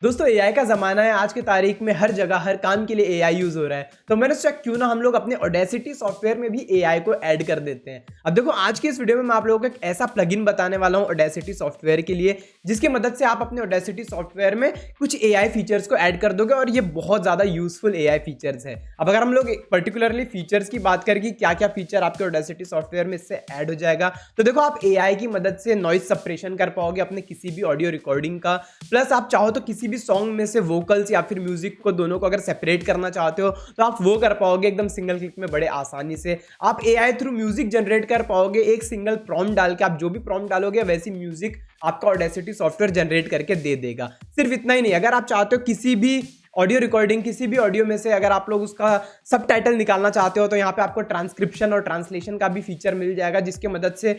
दोस्तों एआई का ज़माना है। आज की तारीख में हर जगह हर काम के लिए एआई यूज़ हो रहा है। तो मैंने सोचा क्यों ना हम लोग अपने ऑडेसिटी सॉफ्टवेयर में भी एआई को ऐड कर देते हैं। अब देखो आज की इस वीडियो में मैं आप लोगों को एक ऐसा प्लगइन बताने वाला हूं ऑडेसिटी सॉफ्टवेयर के लिए, जिसकी मदद से आप अपने ऑडेसिटी सॉफ्टवेयर में कुछ एआई फीचर्स को ऐड कर दोगे और ये बहुत ज़्यादा यूजफुल एआई फीचर्स है। अब अगर हम लोग पर्टिकुलरली फीचर्स की बात करें कि क्या क्या फीचर आपके ऑडेसिटी सॉफ्टवेयर में इससे ऐड हो जाएगा, तो देखो आप एआई की मदद से नॉइज सप्रेशन कर पाओगे अपने किसी भी ऑडियो रिकॉर्डिंग का। प्लस आप चाहो तो किसी भी सॉन्ग में से वोकल्स या फिर म्यूजिक को दोनों को अगर सेपरेट करना चाहते हो तो आप वो कर पाओगे एकदम सिंगल क्लिक में बड़े आसानी से। आप एआई थ्रू म्यूजिक जनरेट कर पाओगे, एक सिंगल प्रॉम्प्ट डाल के आप जो भी प्रॉम्प्ट डालोगे वैसी म्यूजिक आपका ऑडेसिटी सॉफ्टवेयर जनरेट करके दे देगा। सिर्फ इतना ही नहीं, अगर आप चाहते हो किसी भी ऑडियो रिकॉर्डिंग किसी भी ऑडियो में से अगर आप लोग उसका सबटाइटल निकालना चाहते हो तो यहाँ पे आपको ट्रांसक्रिप्शन और ट्रांसलेशन का भी फीचर मिल जाएगा, जिसकी मदद से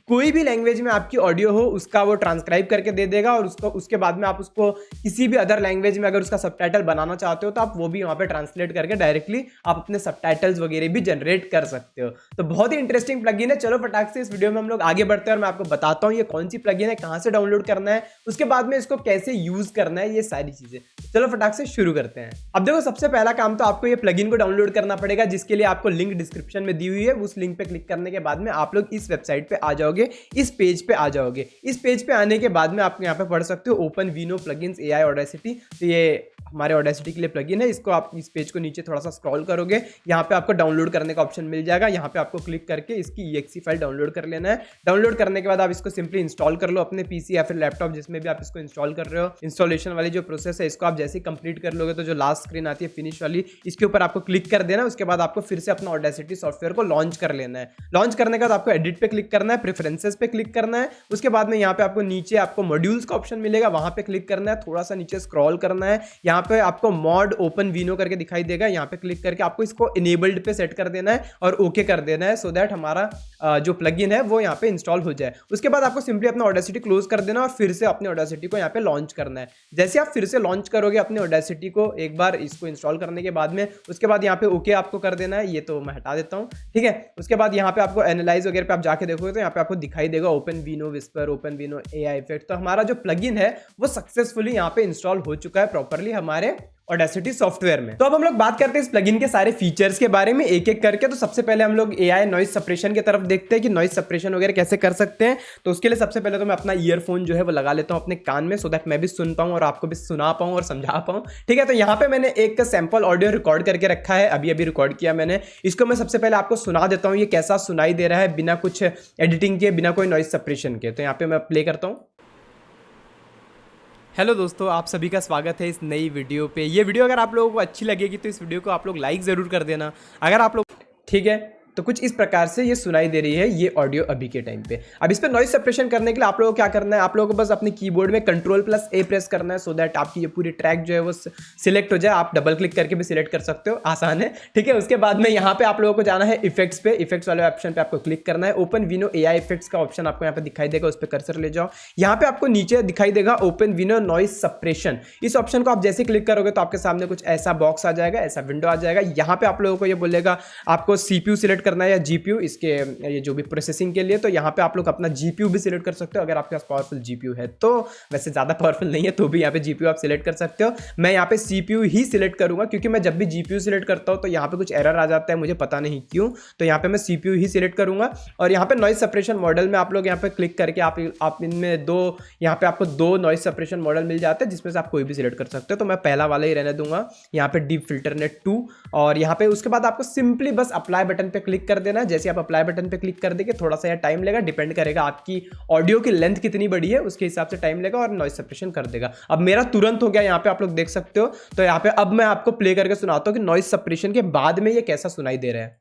कोई भी लैंग्वेज में आपकी ऑडियो हो उसका वो ट्रांसक्राइब करके दे देगा और उसके बाद में आप उसको किसी भी अदर लैंग्वेज में अगर उसका सबटाइटल बनाना चाहते हो तो आप वो भी वहाँ पे ट्रांसलेट करके डायरेक्टली आप अपने सबटाइटल्स वगैरह भी जनरेट कर सकते हो। तो बहुत ही इंटरेस्टिंग प्लगइन है। चलो फटाक से इस वीडियो में हम लोग आगे बढ़ते हैं और मैं आपको बताता हूँ ये कौन सी प्लगइन है, कहाँ से डाउनलोड करना है, उसके बाद में इसको कैसे यूज करना है, ये सारी चीजें। चलो फटाक से शुरू करते हैं। अब देखो सबसे पहला काम तो आपको ये प्लगइन को डाउनलोड करना पड़ेगा, जिसके लिए आपको लिंक डिस्क्रिप्शन में दी हुई है। उस लिंक पे क्लिक करने के बाद में आप लोग इस वेबसाइट पे आ जाओगे, इस पेज पे आ जाओगे। इस पेज पे आने के बाद में आप यहाँ पे पढ़ सकते हो OpenVINO प्लगइन्स AI ऑडेसिटी। तो ये हमारे ऑडेसिटी के लिए प्लगइन है। इसको आप इस पेज को नीचे थोड़ा सा स्क्रॉल करोगे, यहाँ पे आपको डाउनलोड करने का ऑप्शन मिल जाएगा। यहाँ पे आपको क्लिक करके इसकी EXE फाइल डाउनलोड कर लेना है। डाउनलोड करने के बाद आप इसको सिंपली इंस्टॉल कर लो अपने पीसी या फिर लैपटॉप जिसमें भी आप इसको इंस्टॉल कर रहे हो। इंस्टॉलेशन वाली जो प्रोसेस है इसको आप जैसे ही कंप्लीट कर लोगे तो जो लास्ट स्क्रीन आती है फिनिश वाली, इसके ऊपर आपको क्लिक कर देना। उसके बाद आपको फिर से अपना ऑडेसिटी सॉफ्टवेयर को लॉन्च कर लेना है। लॉन्च करने के बाद आपको एडिट पे क्लिक करना है, प्रेफरेंसेस पे क्लिक करना है। उसके बाद में यहाँ पे आपको नीचे आपको मॉड्यूल्स का ऑप्शन मिलेगा, वहां पे क्लिक करना है। थोड़ा सा नीचे स्क्रॉल करना है, यहाँ पे आपको OpenVINO करके दिखाई देगा। यहाँ पे क्लिक करके आपको इसको इनेबल्ड पे सेट कर देना है और ओके कर देना है, सो दैट हमारा जो प्लगइन है वो यहाँ पे इंस्टॉल हो जाए। उसके बाद आपको सिंपली अपना ऑडेसिटी क्लोज कर देना और फिर से अपने ऑडेसिटी को यहाँ पे लॉन्च करना है। जैसे आप फिर से लॉन्च करोगे अपने ऑडेसिटी को एक बार इसको इंस्टॉल करने के बाद में, उसके बाद यहाँ पे ओके आपको कर देना है। ये तो मैं हटा देता हूँ, ठीक है। उसके बाद यहाँ पे आपको एनालाइज वगैरह पे आप जाके देखोगे तो यहाँ पे आपको दिखाई देगा OpenVINO whisper, OpenVINO AI effect. तो हमारा जो प्लगइन है वो सक्सेसफुली यहाँ पे इंस्टॉल हो चुका है प्रॉपरली हमारे ऑडेसिटी सॉफ्टवेयर में। तो अब हम लोग बात करते हैं इस प्लगइन के सारे फीचर्स के बारे में एक एक करके। तो सबसे पहले हम लोग AI नॉइज सप्रेशन की तरफ देखते हैं कि नॉइज सप्रेशन वगैरह कैसे कर सकते हैं। तो उसके लिए सबसे पहले तो मैं अपना ईयरफोन जो है वो लगा लेता हूं अपने कान में, सो दैट मैं भी सुन पाऊं और आपको भी सुना पाऊं और समझा पाऊं, ठीक है। तो यहाँ पे मैंने एक सैंपल ऑडियो रिकॉर्ड करके रखा है, अभी रिकॉर्ड किया मैंने। इसको मैं सबसे पहले आपको सुना देता हूँ ये कैसा सुनाई दे रहा है बिना कुछ एडिटिंग के, बिना कोई नॉइज सप्रेशन के। तो यहाँ पे मैं प्ले करता हूँ। हेलो दोस्तों, आप सभी का स्वागत है इस नई वीडियो पे। ये वीडियो अगर आप लोगों को अच्छी लगेगी तो इस वीडियो को आप लोग लाइक ज़रूर कर देना। अगर आप लोग, ठीक है, तो कुछ इस प्रकार से ये सुनाई दे रही है ये ऑडियो अभी के टाइम पे। अब इस पे नॉइज सप्रेशन करने के लिए आप लोगों को क्या करना है, आप लोगों को बस अपने कीबोर्ड में Ctrl+A प्रेस करना है, सो दैट आपकी ये पूरी ट्रैक जो है वो सिलेक्ट हो जाए। आप डबल क्लिक करके भी सिलेक्ट कर सकते हो, आसान है, ठीक है। उसके बाद में यहाँ पे आप लोगों को जाना है इफेक्ट्स पे। इफेक्ट्स वाले ऑप्शन पे आपको क्लिक करना है। OpenVINO AI इफेक्ट्स का ऑप्शन आपको यहाँ पे दिखाई देगा, उस पर कर्सर ले जाओ। यहाँ पे आपको नीचे दिखाई देगा OpenVINO नॉइज सप्रेशन। इस ऑप्शन को आप जैसे क्लिक करोगे तो आपके सामने कुछ ऐसा बॉक्स आ जाएगा, ऐसा विंडो आ जाएगा। यहाँ पे आप लोगों को ये बोलेगा आपको CPU सिलेक्ट करना है या GPU, इसके ये जो भी प्रोसेसिंग के लिए। तो यहाँ पे आप लोग अपना GPU भी सिलेक्ट कर सकते हो अगर आपके पास पावरफुल GPU है। तो वैसे ज़्यादा पावरफुल नहीं है तो भी यहाँ पे GPU आप सिलेक्ट कर सकते हो। मैं यहाँ पे CPU ही सिलेक्ट करूँगा क्योंकि मैं जब भी GPU सिलेक्ट करता हूँ तो यहाँ पे कुछ एरर आ जाता है, मुझे पता नहीं क्यों। तो यहाँ पे मैं CPU ही सिलेक्ट करूँगा। और यहाँ पे नॉइज सप्रेशन मॉडल में आप लोग यहाँ पे क्लिक करके आप इनमें यहाँ पे आपको दो नॉइज सप्रेशन मॉडल मिल जाते हैं, जिसमें से आप कोई भी सिलेक्ट कर सकते हो। तो मैं पहला वाला ही रहने दूंगा, यहाँ पे डीप फिल्टरनेट 2। और यहाँ पे उसके बाद आपको सिंपली बस अप्लाई बटन पे क्लिक कर देना है। जैसे आप अप्लाई बटन पे क्लिक कर देंगे थोड़ा सा यार टाइम लेगा, डिपेंड करेगा आपकी ऑडियो की लेंथ कितनी बड़ी है उसके हिसाब से टाइम लेगा और नॉइज सप्रेशन कर देगा। अब मेरा तुरंत हो गया, यहाँ पे आप लोग देख सकते हो। तो यहाँ पे अब मैं आपको प्ले करके सुनाता हूँ कि नॉइज सप्रेशन के बाद में ये कैसा सुनाई दे रहा है।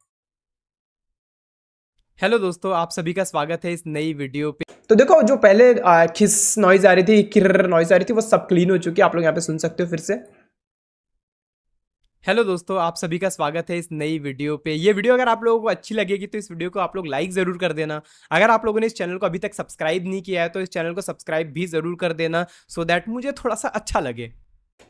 हेलो दोस्तों, आप सभी का स्वागत है इस नई वीडियो पे। तो देखो जो पहले खिस नॉइज आ रही थी, किर्र नॉइज आ रही थी, वो सब क्लीन हो चुकी है। आप लोग यहाँ पे सुन सकते हो फिर से। हेलो दोस्तों, आप सभी का स्वागत है इस नई वीडियो पे। ये वीडियो अगर आप लोगों को अच्छी लगेगी तो इस वीडियो को आप लोग लाइक ज़रूर कर देना। अगर आप लोगों ने इस चैनल को अभी तक सब्सक्राइब नहीं किया है तो इस चैनल को सब्सक्राइब भी ज़रूर कर देना, सो दैट मुझे थोड़ा सा अच्छा लगे,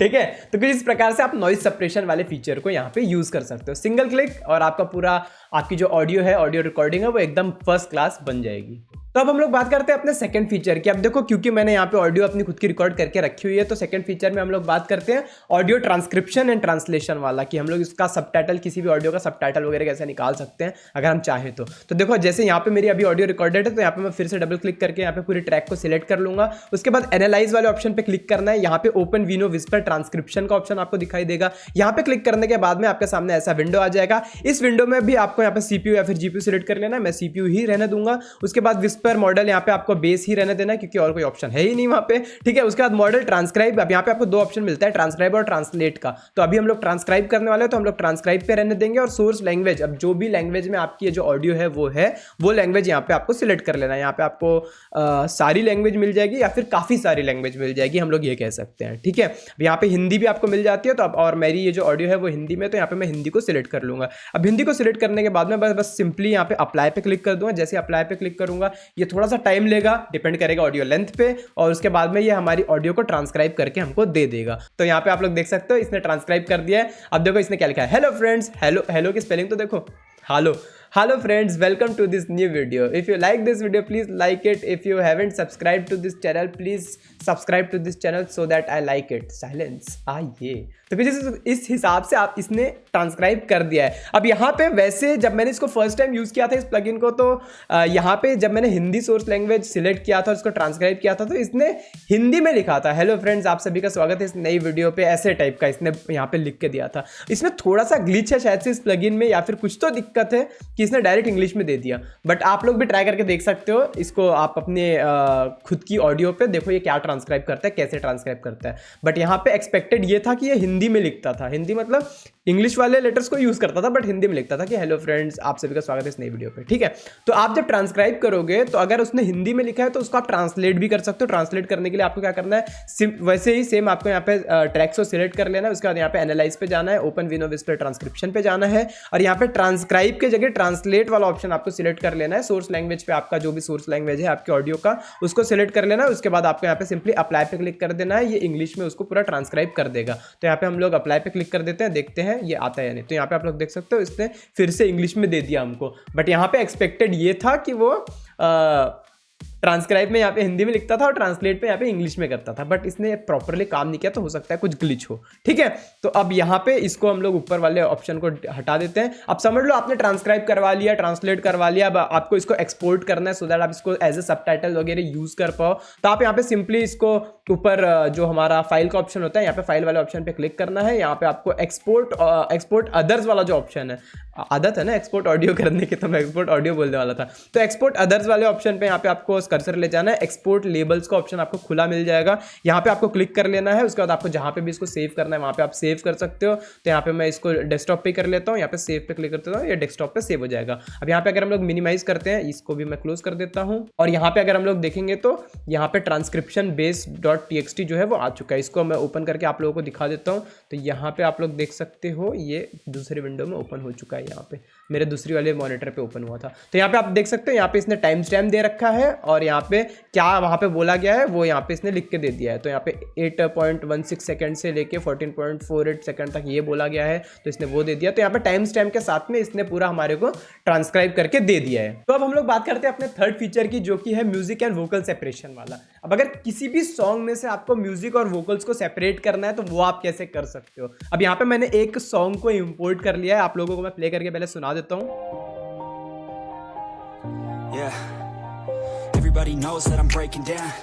ठीक है। तो कुछ इस प्रकार से आप नॉइज सप्रेशन वाले फीचर को यहाँ पे यूज़ कर सकते हो। सिंगल क्लिक और आपका पूरा आपकी जो ऑडियो है, ऑडियो रिकॉर्डिंग है, वो एकदम फर्स्ट क्लास बन जाएगी। तो अब हम लोग बात करते हैं अपने सेकंड फीचर की। अब देखो क्योंकि मैंने यहाँ पे ऑडियो अपनी खुद की रिकॉर्ड करके रखी हुई है, तो सेकंड फीचर में हम लोग बात करते हैं ऑडियो ट्रांसक्रिप्शन एंड ट्रांसलेशन वाला, कि हम लोग इसका सबटाइटल, किसी भी ऑडियो का सबटाइटल वगैरह कैसे निकाल सकते हैं अगर हम चाहें तो देखो जैसे यहाँ पे मेरी अभी ऑडियो रिकॉर्डेड है, तो यहाँ पे मैं फिर से डबल क्लिक करके यहाँ पे पूरी ट्रैक को सिलेक्ट कर लूंगा। उसके बाद एनालाइज वाले ऑप्शन पे क्लिक करना है। यहाँ पे ओपन विनो विस्पर ट्रांसक्रिप्शन का ऑप्शन आपको दिखाई देगा। यहाँ पे क्लिक करने के बाद में आपके सामने ऐसा विंडो आ जाएगा। इस विंडो में भी आपको यहाँ पे सीपीयू या फिर जीपीयू सिलेक्ट कर लेना है। मैं सीपीयू ही रहने दूंगा। उसके बाद विस्पर मॉडल यहाँ पे आपको बेस ही रहने देना है, क्योंकि और कोई ऑप्शन है ही नहीं वहां पे, ठीक है। उसके बाद मॉडल ट्रांसक्राइब, अब यहाँ पे आपको दो ऑप्शन मिलता है, ट्रांसक्राइब और ट्रांसलेट का। तो अभी हम लोग ट्रांसक्राइब करने वाले हैं, तो हम लोग ट्रांसक्राइब पे रहने देंगे। और सोर्स लैंग्वेज, अब जो भी लैंग्वेज में आपकी जो ऑडियो है वो लैंग्वेज यहाँ पे आपको सिलेक्ट कर लेना है। यहाँ पे आपको सारी लैंग्वेज मिल जाएगी या फिर काफी सारी लैंग्वेज मिल जाएगी, हम लोग ये कह सकते हैं, ठीक है। यहाँ पे हिंदी भी आपको मिल जाती है, तो अब और मेरी ये जो ऑडियो है वो हिंदी में, तो यहाँ पे मैं हिंदी को सिलेक्ट कर लूंगा। अब हिंदी को सिलेक्ट करने के बाद में बस सिंपली यहाँ पे अप्लाई पे क्लिक कर दूंगा। जैसे अप्लाई पे क्लिक करूंगा, ये थोड़ा सा टाइम लेगा, डिपेंड करेगा ऑडियो लेंथ पे, और उसके बाद में ये हमारी ऑडियो को ट्रांसक्राइब करके हमको दे देगा। तो यहाँ पे आप लोग देख सकते हो इसने ट्रांसक्राइब कर दिया है। अब देखो इसने क्या लिखा है, हेलो फ्रेंड्स, हेलो की स्पेलिंग तो देखो, hello friends, welcome to this new video. If you like this video, please like it. If you haven't subscribed to this channel, please subscribe to this channel so that I like it. Silence ये तो कुछ इस हिसाब से आप इसने transcribe कर दिया है। अब यहाँ पे वैसे जब मैंने इसको फर्स्ट टाइम यूज़ किया था इस प्लगइन को, तो यहाँ पे जब मैंने हिंदी सोर्स लैंग्वेज सिलेक्ट किया था और इसको ट्रांसक्राइब किया था, तो इसने हिंदी में लिखा था, हेलो फ्रेंड्स, आप सभी का स्वागत है इस नई वीडियो पे, ऐसे टाइप का इसने यहाँ पे लिख के दिया था। इसमें थोड़ा सा ग्लिच है शायद से इस प्लगइन में, या फिर कुछ तो दिक्कत है कि इसने डायरेक्ट इंग्लिश में दे दिया। बट आप लोग भी ट्राई करके देख सकते हो इसको, आप अपने खुद की ऑडियो पे देखो ये क्या ट्रांसक्राइब करता है, कैसे ट्रांसक्राइब करता है। बट यहाँ पे एक्सपेक्टेड ये था कि ये हिंदी में लिखता था, हिंदी मतलब इंग्लिश वाले लेटर्स को यूज करता था, बट हिंदी में लिखता था कि हेलो फ्रेंड्स, आप सभी का स्वागत है इस नई वीडियो पे, ठीक है। तो आप जब ट्रांसक्राइब करोगे, तो अगर उसने हिंदी में लिखा है तो उसको आप ट्रांसलेट भी कर सकते हो। ट्रांसलेट करने के लिए आपको क्या करना है, वैसे ही सेम आपको यहाँ पे ट्रैक्स को सिलेक्ट कर लेना है। उसके बाद यहाँ पे एनालाइज पे जाना है, ओपन विनो विस्पर ट्रांसक्रिप्शन पे जाना है, और यहाँ पे ट्रांसक्राइब के जगह ट्रांसलेट वाला ऑप्शन आपको सिलेक्ट कर लेना है। सोर्स लैंग्वेज पे आपका जो भी सोर्स लैंग्वेज है आपके ऑडियो का, उसको सिलेक्ट कर लेना है। उसके बाद आपको यहाँ पे सिंपली अप्लाई पे क्लिक कर देना है, ये इंग्लिश में उसको पूरा ट्रांसक्राइब कर देगा। तो यहाँ पे हम लोग अप्लाई पे क्लिक कर देते हैं, देखते हैं ये आता है या नहीं। तो यहाँ पे आप लोग देख सकते हो इसने फिर से इंग्लिश में दे दिया हमको, बट यहाँ पे एक्सपेक्टेड ये था कि वो ट्रांसक्राइब में यहाँ पे हिंदी में लिखता था और ट्रांसलेट पे यहाँ पे इंग्लिश में करता था, बट इसने प्रॉपरली काम नहीं किया, तो हो सकता है कुछ ग्लिच हो, ठीक है। तो अब यहाँ पे इसको हम लोग ऊपर वाले ऑप्शन को हटा देते हैं। अब समझ लो आपने ट्रांसक्राइब करवा लिया, ट्रांसलेट करवा लिया, अब आपको इसको एक्सपोर्ट करना है सो दैट आप इसको एज ए सबटाइटल वगैरह यूज कर पाओ। तो आप यहाँ पे सिंपली इसको ऊपर जो हमारा फाइल का ऑप्शन होता है, यहाँ पे फाइल वाले ऑप्शन पे क्लिक करना है। यहाँ पे आपको एक्सपोर्ट अदर्स वाला जो ऑप्शन है, आदत है ना एक्सपोर्ट ऑडियो करने की, तो मैं एक्सपोर्ट ऑडियो बोलने वाला था। तो एक्सपोर्ट अदर्स वाले ऑप्शन पे यहाँ पे आपको कर्सर ले जाना है, एक्सपोर्ट लेबल्स का ऑप्शन आपको खुला मिल जाएगा, यहाँ पे आपको क्लिक कर लेना है। उसके बाद आपको जहाँ पे भी इसको सेव करना है वहाँ पे आप सेव कर सकते हो। तो यहाँ पे मैं इसको डेस्कटॉप पे कर लेता हूँ, यहाँ पे सेव पे क्लिक करता हूँ, ये डेस्कटॉप पे सेव हो जाएगा। अब यहाँ पे अगर हम लोग मिनिमाइज करते हैं, इसको भी मैं क्लोज कर देता हूँ, और यहाँ पे अगर हम लोग देखेंगे तो यहाँ पे ट्रांसक्रिप्शन base.txt जो है वो आ चुका है। इसको मैं ओपन करके आप लोगों को दिखा देता हूँ। तो यहाँ पे आप लोग देख सकते हो ये दूसरी विंडो में ओपन हो चुका है, यहाँ पे मेरे दूसरी वाले मॉनिटर पे ओपन हुआ था। तो यहाँ पे आप देख सकते हो, यहाँ पे इसने टाइम स्टैम्प दे रखा है, और यहाँ पे क्या वहाँ पे बोला गया है वो यहाँ पे इसने लिख के दे दिया है। तो यहाँ पे 8.16 सेकंड से लेके 14.48 सेकंड तक ये बोला गया है, तो इसने वो दे दिया। तो यहाँ पे टाइम स्टैम्प के साथ में इसने पूरा हमारे को ट्रांसक्राइब करके दे दिया है। तो अब हम लोग बात करते हैं अपने थर्ड फीचर की, जो कि है म्यूजिक एंड वोकल सेपरेशन वाला। अब अगर किसी भी सॉन्ग में से आपको म्यूजिक और वोकल्स को सेपरेट करना है, तो वो आप कैसे कर सकते हो। अब यहाँ पे मैंने एक सॉन्ग को इंपोर्ट कर लिया है, आप लोगों को मैं प्ले करके पहले सुना देता हूँ। Everybody knows that I'm breaking down.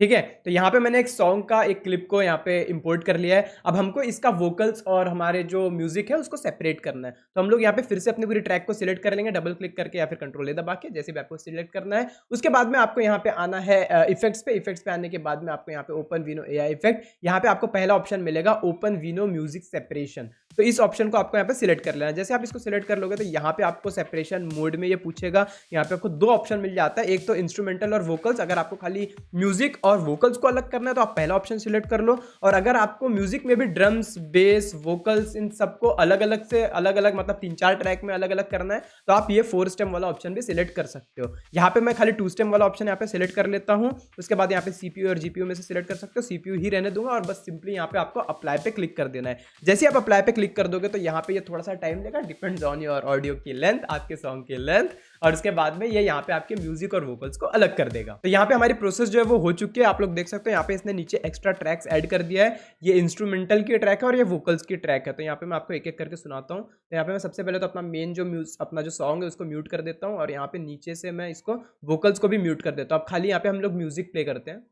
ठीक है, तो यहाँ पे मैंने एक सॉन्ग का एक क्लिप को यहाँ पे इंपोर्ट कर लिया है। अब हमको इसका वोकल्स और हमारे जो म्यूजिक है उसको सेपरेट करना है। तो हम लोग यहाँ पे फिर से अपनी पूरी ट्रैक को सिलेक्ट कर लेंगे, डबल क्लिक करके या फिर कंट्रोल ए दबा के, जैसे भी आपको सिलेक्ट करना है। उसके बाद में आपको यहाँ पे आना है इफेक्ट्स पे आने के बाद में आपको यहाँ पे ओपन विनो एआई इफेक्ट, यहाँ पे आपको पहला ऑप्शन मिलेगा ओपन विनो म्यूजिक सेपरेशन। तो इस ऑप्शन को आपको यहाँ पे सिलेक्ट कर लेना है। जैसे आप इसको सिलेक्ट कर लोगे तो यहाँ पे आपको सेपरेशन मोड में ये पूछेगा। यहाँ पे आपको दो ऑप्शन मिल जाता है, एक तो इंस्ट्रूमेंटल और वोकल्स। अगर आपको खाली म्यूजिक और वोकल्स को अलग करना है तो आप पहला ऑप्शन सिलेक्ट कर लो, और अगर आपको म्यूजिक में भी ड्रम्स, बेस, वोकल्स इन सबको अलग अलग मतलब 3-4 ट्रैक में अलग अलग करना है, तो आप ये 4 स्टेम वाला ऑप्शन भी सिलेक्ट कर सकते हो। यहाँ पे मैं खाली 2 स्टेम वाला ऑप्शन यहाँ पे सिलेक्ट कर लेता हूँ। उसके बाद यहाँ पे सीपीयू और जीपीयू में से सिलेक्ट कर सकते हो, सीपीयू ही रहने दूंगा, और बस सिंपली यहाँ पे आपको अप्लाई पे क्लिक कर देना है। जैसे आप अप्लाई पे क्लिक क्लिक कर दोगे तो यहाँ पे ये थोड़ा सा टाइम लेगा, डिपेंड्स ऑन योर ऑडियो की लेंथ, आपके सॉन्ग की लेंथ, और उसके बाद में ये यहाँ पे आपके म्यूजिक और वोकल्स को अलग कर देगा। तो यहाँ पे हमारी प्रोसेस जो है वो हो चुकी है, आप लोग देख सकते हो यहाँ पे इसने नीचे एक्स्ट्रा ट्रैक्स ऐड कर दिया है। ये इंस्ट्रूमेंटल की ट्रैक है और ये वोकल्स की ट्रैक है। तो यहाँ पे मैं आपको एक एक करके सुनाता हूँ। तो यहाँ पे मैं सबसे पहले तो अपना मेन जो अपना जो सॉन्ग है उसको म्यूट कर देता हूँ और यहाँ पे नीचे से मैं इसको वोकल्स को भी म्यूट कर देता हूँ। अब खाली यहाँ पे हम लोग म्यूजिक प्ले करते हैं।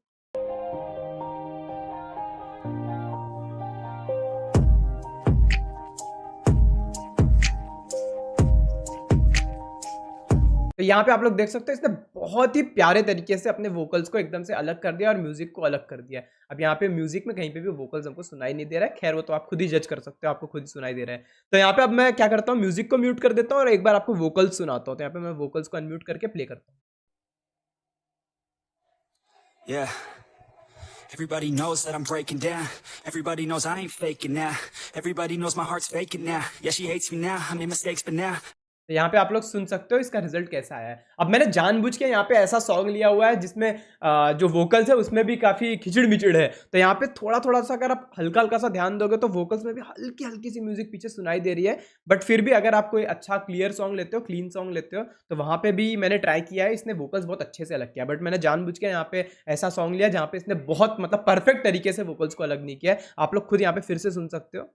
तो यहाँ पे आप लोग देख सकते हो इसने बहुत ही प्यारे तरीके से अपने वोकल्स को एकदम से अलग कर दिया और म्यूजिक को अलग कर दिया। अब यहाँ पे म्यूजिक में कहीं पे भी वोकल्स हमको सुनाई नहीं दे रहा है, खैर वो तो आप खुद ही जज कर सकते हो, आपको खुद ही सुनाई दे रहा है। तो यहाँ पे अब मैं क्या करता हूँ, म्यूजिक को म्यूट कर देता हूँ और एक बार आपको वोकल्स सुनाता हूँ। तो यहाँ पे मैं वोकल्स को अनम्यूट करके प्ले करता हूँ। Yeah. Everybody knows that I'm breaking down. Everybody knows I ain't faking now. Everybody knows my heart's faking now. Yeah, she hates me now. I made mistakes, but now. तो यहाँ पे आप लोग सुन सकते हो इसका रिजल्ट कैसा आया है। अब मैंने जानबूझ के यहाँ पे ऐसा सॉन्ग लिया हुआ है जिसमें जो वोकल्स है उसमें भी काफ़ी खिचड़ मिचड़ है। तो यहाँ पे थोड़ा थोड़ा सा अगर आप हल्का हल्का सा ध्यान दोगे तो वोकल्स में भी हल्की हल्की सी म्यूजिक पीछे सुनाई दे रही है। बट फिर भी अगर आप कोई अच्छा क्लियर सॉन्ग लेते हो, क्लीन सॉन्ग लेते हो, तो वहाँ पे भी मैंने ट्राई किया है, इसने वोकल्स बहुत अच्छे से अलग किया। बट मैंने जानबूझ के यहाँ पे ऐसा सॉन्ग लिया जहाँ पे इसने बहुत मतलब परफेक्ट तरीके से वोकल्स को अलग नहीं किया है। आप लोग खुद यहाँ पे फिर से सुन सकते हो।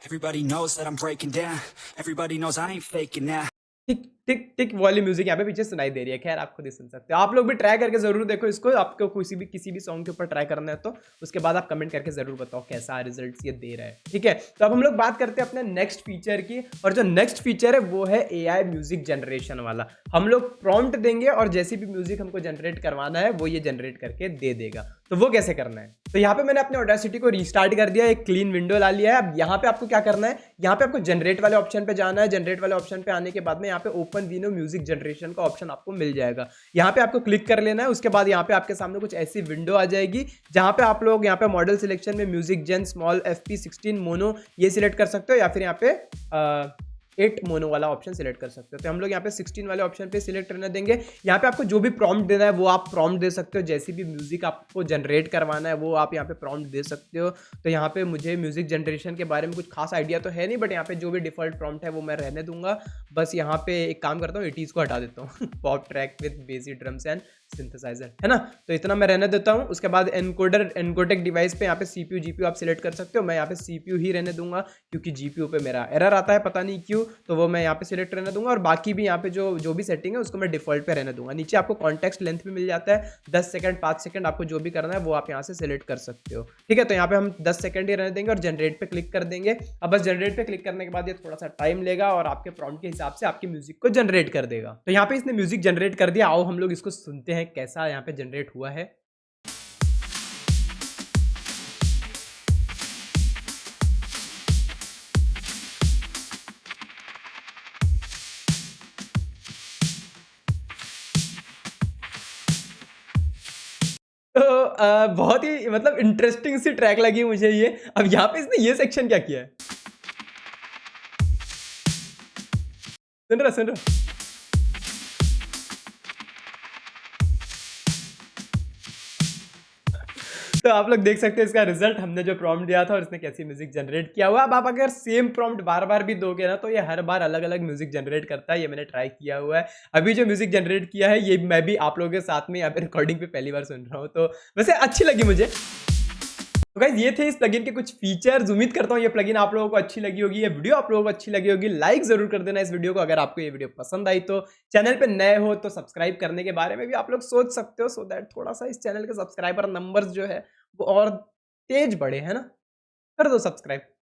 Everybody knows that I'm breaking down. Everybody knows I ain't faking now. टिक टिक टिक वाली म्यूजिक यहाँ पे पीछे सुनाई दे रही है। खैर आप खुद ही सुन सकते हो, आप लोग भी ट्राई करके जरूर देखो इसको। आपको किसी भी सॉन्ग के ऊपर ट्राई करना है तो उसके बाद आप कमेंट करके जरूर बताओ कैसा रिजल्ट्स ये दे रहा है। ठीक है, तो अब हम लोग बात करते हैं अपने नेक्स्ट फीचर की, और जो नेक्स्ट फीचर है वो है एआई म्यूजिक जनरेशन वाला। हम लोग प्रॉम्प्ट देंगे और जैसी भी म्यूजिक हमको जनरेट करवाना है वो ये जनरेट करके दे देगा। तो वो कैसे करना है, तो यहाँ पे मैंने अपने ऑडेसिटी को रीस्टार्ट कर दिया, एक क्लीन विंडो ला लिया है। अब यहाँ पे आपको क्या करना है, यहाँ पे आपको जनरेट वाले ऑप्शन पे जाना है। जनरेट वाले ऑप्शन पे आने के बाद में यहाँ पे ओपनविनो म्यूजिक जनरेशन का ऑप्शन आपको मिल जाएगा। यहाँ पे आपको क्लिक कर लेना है। उसके बाद यहाँ पे आपके सामने कुछ ऐसी विंडो आ जाएगी जहाँ पे आप लोग यहाँ पे मॉडल सिलेक्शन में म्यूजिक जेन स्मॉल FP16 मोनो ये सिलेक्ट कर सकते हो, या फिर यहाँ पे 8 मोनो वाला ऑप्शन सिलेक्ट कर सकते हो। तो हम लोग यहाँ पे 16 वाले ऑप्शन पे सिलेक्ट रहने देंगे। यहाँ पे आपको जो भी प्रॉम्प्ट देना है वो आप प्रॉम्प्ट दे सकते हो, जैसी भी म्यूजिक आपको जनरेट करवाना है वो आप यहाँ पे प्रॉम्प्ट दे सकते हो। तो यहाँ पे मुझे म्यूजिक जनरेशन के बारे में कुछ खास आइडिया तो है नहीं, बट यहाँ पे जो भी डिफॉल्ट प्रॉम्प्ट है वो मैं रहने दूंगा। बस यहाँ पे एक काम करता हूँ, 80s को हटा देता हूँ pop track with basic drums and synthesizer, है ना। तो इतना मैं रहने देता हूँ। उसके बाद एनकोडेक डिवाइस पे यहाँ पे CPU GPU आप सिलेक्ट कर सकते हो। मैं यहाँ पे CPU ही रहने दूंगा क्योंकि GPU पे मेरा एरर आता है पता नहीं क्यों, तो वो मैं यहाँ पे सिलेक्ट रहने दूंगा। और बाकी भी यहाँ पे जो भी सेटिंग है उसको मैं डिफॉल्ट पे रहने दूंगा। नीचे आपको कॉन्टेक्स्ट लेंथ भी मिल जाता है, 10 सेकंड 5 सेकंड, आपको जो भी करना है वो आप यहाँ से सिलेक्ट कर सकते हो। ठीक है, तो यहाँ पे हम 10 सेकंड ही रहने देंगे और जनरेट पे क्लिक कर देंगे। अब बस जनरेट पे क्लिक करने के बाद ये थोड़ा सा टाइम लेगा और आपके प्रॉम्प्ट के हिसाब से आपकी म्यूजिक को जनरेट कर देगा। तो यहाँ पे इसने म्यूजिक जनरेट कर दिया। आओ हम लोग इसको सुनते हैं कैसा यहाँ पे जनरेट हुआ है। तो बहुत ही मतलब इंटरेस्टिंग सी ट्रैक लगी मुझे ये। अब यहाँ पे इसने ये सेक्शन क्या किया है, सुन रहा तो आप लोग देख सकते हैं इसका रिजल्ट, हमने जो प्रॉम्प्ट दिया था और इसने कैसी म्यूजिक जनरेट किया हुआ। अब आप अगर सेम प्रॉम्प्ट बार बार भी दोगे ना तो ये हर बार अलग अलग म्यूजिक जनरेट करता है। ये मैंने ट्राई किया हुआ है। अभी जो म्यूजिक जनरेट किया है ये मैं भी आप लोगों के साथ में यहाँ पे रिकॉर्डिंग पे पहली बार सुन रहा हूँ, तो वैसे अच्छी लगी मुझे। तो गाइस ये थे इस प्लगइन के कुछ फीचर्स। उम्मीद करता हूँ ये प्लगइन आप लोगों को अच्छी लगी होगी, ये वीडियो आप लोगों को अच्छी लगी होगी। लाइक जरूर कर देना इस वीडियो को अगर आपको ये वीडियो पसंद आई तो। चैनल पे नए हो तो सब्सक्राइब करने के बारे में भी आप लोग सोच सकते हो, सो दैट थोड़ा सा इस चैनल के सब्सक्राइबर नंबर्स जो है वो और तेज बढ़े, है ना। कर दो सब्सक्राइब।